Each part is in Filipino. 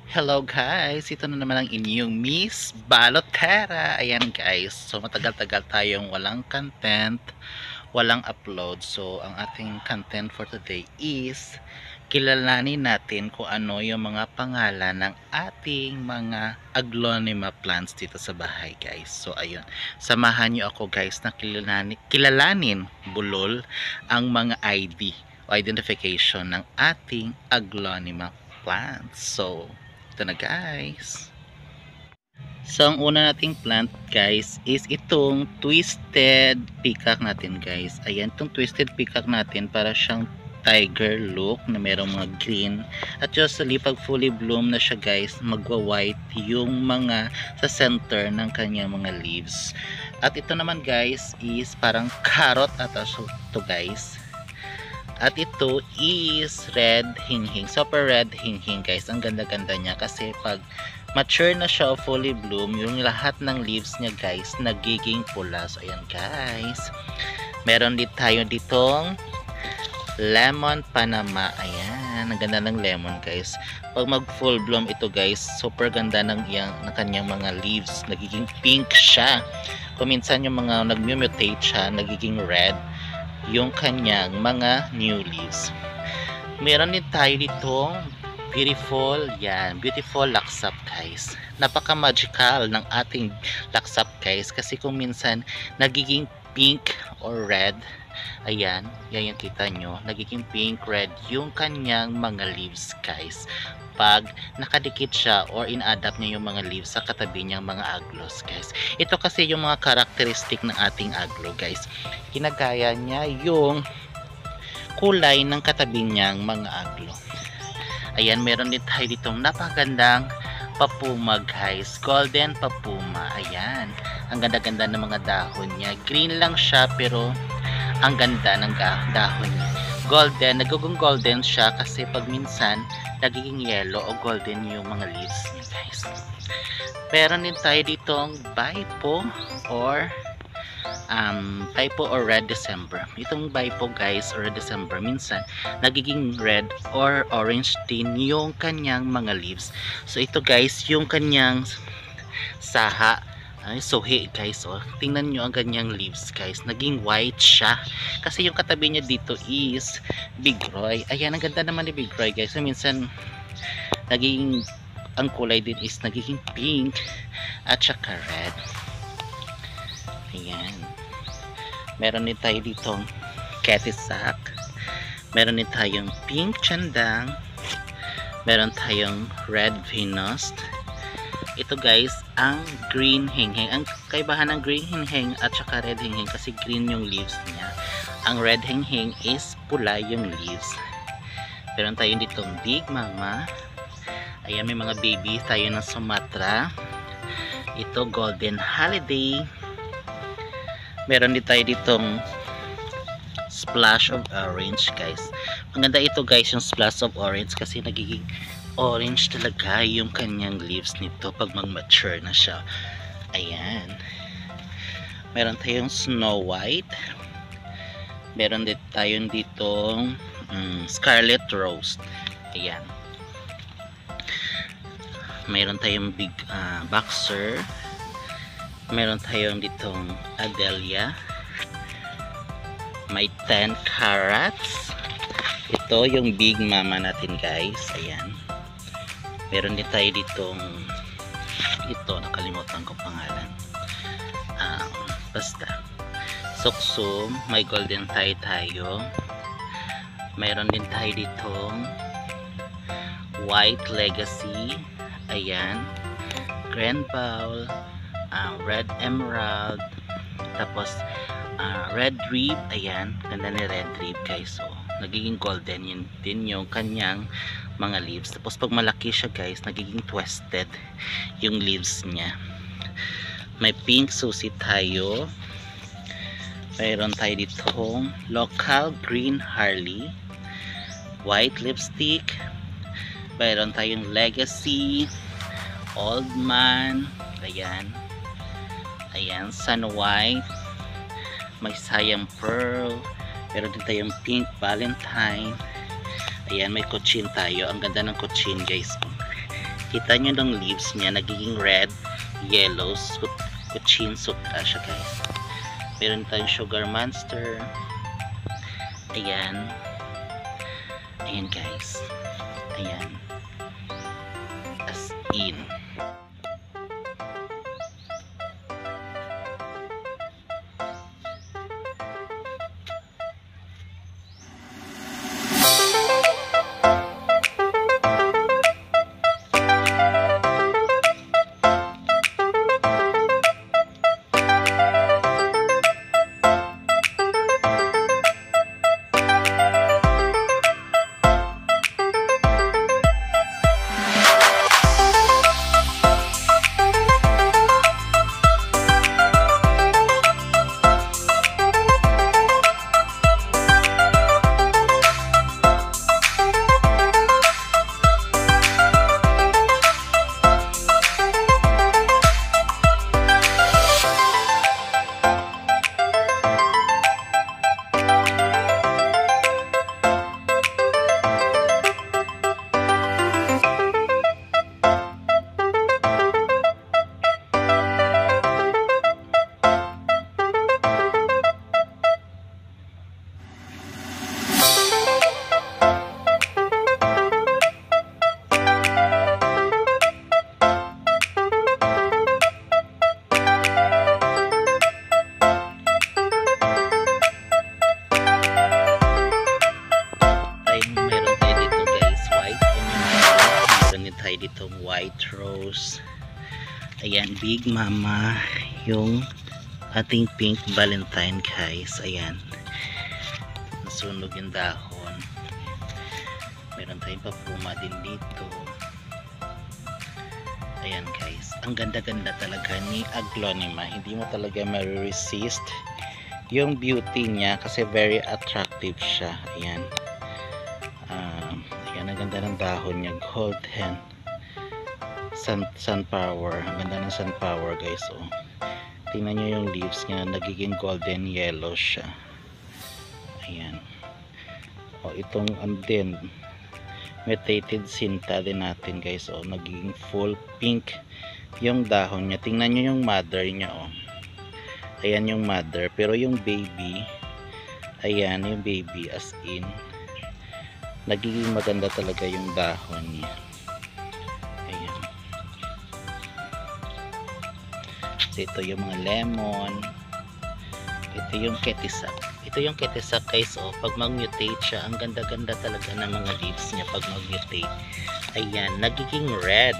Hello guys, ito na naman ang inyong Miss Balotera. Ayan guys, so matagal-tagal tayong walang content, walang upload. So ang ating content for today is kilalanin natin kung ano yung mga pangalan ng ating mga aglonema plants dito sa bahay guys. So ayun, samahan nyo ako guys na kilalanin bulol ang mga ID o identification ng ating aglonema plants. So ito na guys. So ang una nating plant guys is itong twisted peacock natin guys. Ayan, itong twisted peacock natin para siyang tiger look na merong mga green. At just pag fully bloom na siya guys, magwa-white yung mga sa center ng kanyang mga leaves. At ito naman guys is parang carrot ata to guys. At ito is red hinghing. Super red hinghing guys. Ang ganda-ganda niya kasi pag mature na siya o fully bloom, yung lahat ng leaves niya guys nagiging pula. So ayan guys. Meron din tayo ditong lemon panama. Ayan. Ang ganda ng lemon guys. Pag mag full bloom ito guys, super ganda ng kanyang mga leaves. Nagiging pink siya. Kung minsan yung mga nag-mutate siya, nagiging red yung kanyang mga new leaves. Meron din tayo ditong beautiful laksap guys. Napaka magical ng ating laksap guys kasi kung minsan nagiging pink or red, ayan, yan yung kita nyo, nagiging pink, red yung kanyang mga leaves guys pag nakadikit siya or in-adapt niya yung mga leaves sa katabi niyang mga aglos guys. Ito kasi yung mga karakteristik ng ating aglo guys. Ginagaya niya yung kulay ng katabi niyang mga aglo. Ayan, meron din tayo ditong napakagandang papuma guys. Golden papuma. Ayan. Ang ganda-ganda ng mga dahon niya. Green lang siya pero ang ganda ng dahon niya. Golden, nagugong golden siya kasi pag minsan nagiging yellow o golden yung mga leaves niya guys. Meron din tayo ditong baipo or red December. Itong baipo guys or December minsan nagiging red or orange din yung kanyang mga leaves. So ito guys yung kanyang saha. Ay, suhi guys, oh. Tingnan nyo ang ganyang leaves guys, naging white siya kasi yung katabi niya dito is bigroy. Ayan, ang ganda naman ni bigroy guys. So minsan naging ang kulay din is nagiging pink at saka red. Ayan, meron din tayo ditong ketisak, meron din tayong pink chandang, meron tayong red Venus. Ito guys, ang green hinghing. Ang kaibahan ng green hinghing at saka red hinghing kasi green yung leaves niya. Ang red hinghing is pula yung leaves. Meron tayo ditong big mama. Ayan, may mga baby tayo ng Sumatra. Ito golden holiday. Meron din tayo ditong splash of orange guys. Maganda ito guys yung splash of orange kasi nagiging orange talaga yung kanyang leaves nito pag mag-mature na siya. Ayan. Meron tayong snow white. Meron din tayong ditong scarlet rose. Ayan. Meron tayong big boxer. Meron tayong ditong Adelia. May 10 carats. Ito yung big mama natin guys. Ayan. Meron din tayo ditong ito, nakalimutan ko pangalan. Basta suksum, may golden tie tayo. Meron din tayo ditong white legacy. Ayan, grand bowl, red emerald, tapos red rib. Ayan, ganda ni red rib guys. So nagiging golden yun din yung kanyang mga leaves. Tapos pag malaki siya guys, nagiging twisted yung leaves niya. May pink susi tayo. Mayroon tayo ditong local green Harley, white lipstick. Mayroon tayong legacy, old man. Ayan. Ayan, sun white. May sayang pearl. Meron din tayong pink valentine. Ayan, may kutsin tayo. Ang ganda ng kutsin guys. Kita nyo ng leaves niya, nagiging red, yellow, kuchin sukta siya guys. Meron tayong sugar monster. Ayan. Ayan guys. Ayan. As in. Ditong white rose. Ayan, Big Mama, yung ating pink valentine guys. Ayan, nasunog yung dahon. Meron tayong papuma din dito. Ayan guys, ang ganda-ganda talaga ni Aglonema. Hindi mo talaga ma-resist yung beauty niya kasi very attractive siya. Ayan, ayan, ang ganda ng dahon niya, golden sunflower. Ang ganda ng sunflower guys. Oh, tingnan nyo yung leaves niya, nagiging golden yellow siya. Ayan. Oh, itong din mutated sinta din natin guys. Oh, nagiging full pink yung dahon niya. Tingnan nyo yung mother niya. Oh, ayan yung mother, pero yung baby, ayan yung baby, as in nagiging maganda talaga yung dahon niya. Ito yung mga lemon, ito yung ketisak. Ito yung ketisak guys. Oh, pag mag-mutate siya, ang ganda-ganda talaga ng mga leaves niya pag mag-mutate. Ayan, nagiging red,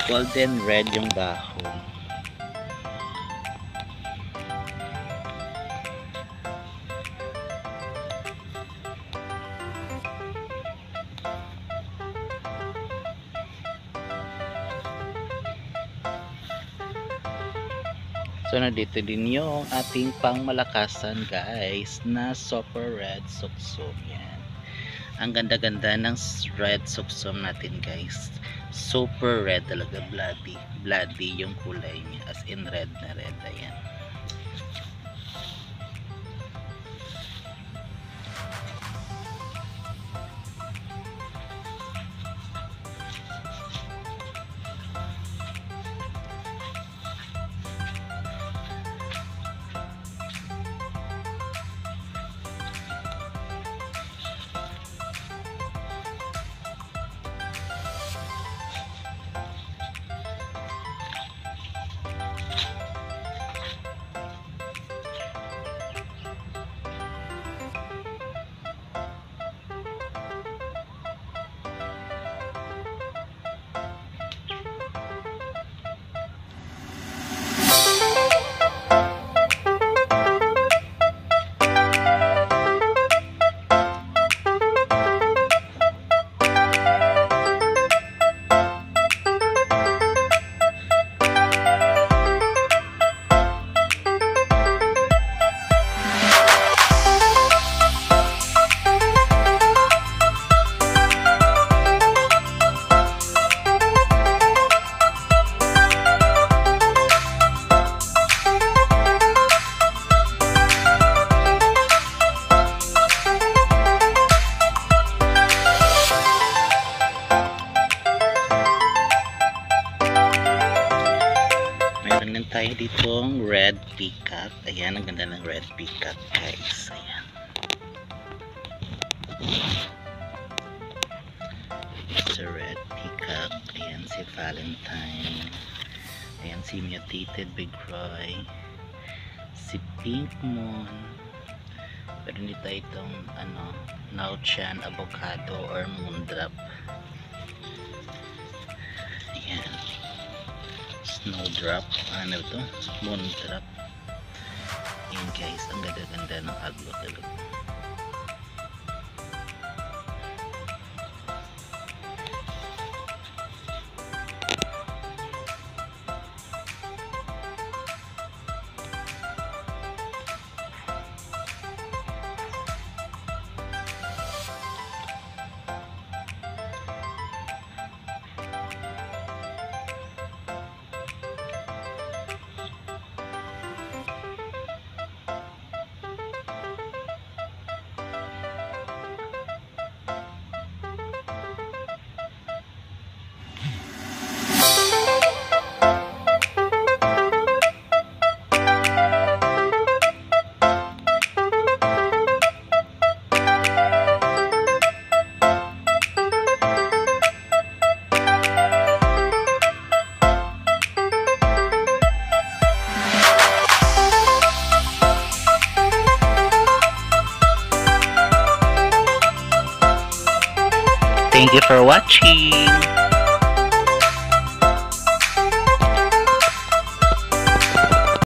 golden red yung dahon. So, nandito din yung ating pangmalakasan guys na super red suksum. Yan. Ang ganda-ganda ng red suksum natin guys. Super red talaga, bloody. Bloody yung kulay niya. As in red na red. Ayan. tayo ditong red peacock. Ayan, ang ganda ng red peacock guys. Ayan. It's a red peacock. Ayan si Valentine. Ayan si mutated Big Roy. Si Pink Moon. Pero hindi tayo itong Nauchan, avocado or moondrop. Ayan. Snowdrop. Ano ito? Moondrop. Ayan guys, ang ganda-ganda ng aglo talaga. Thank you for watching.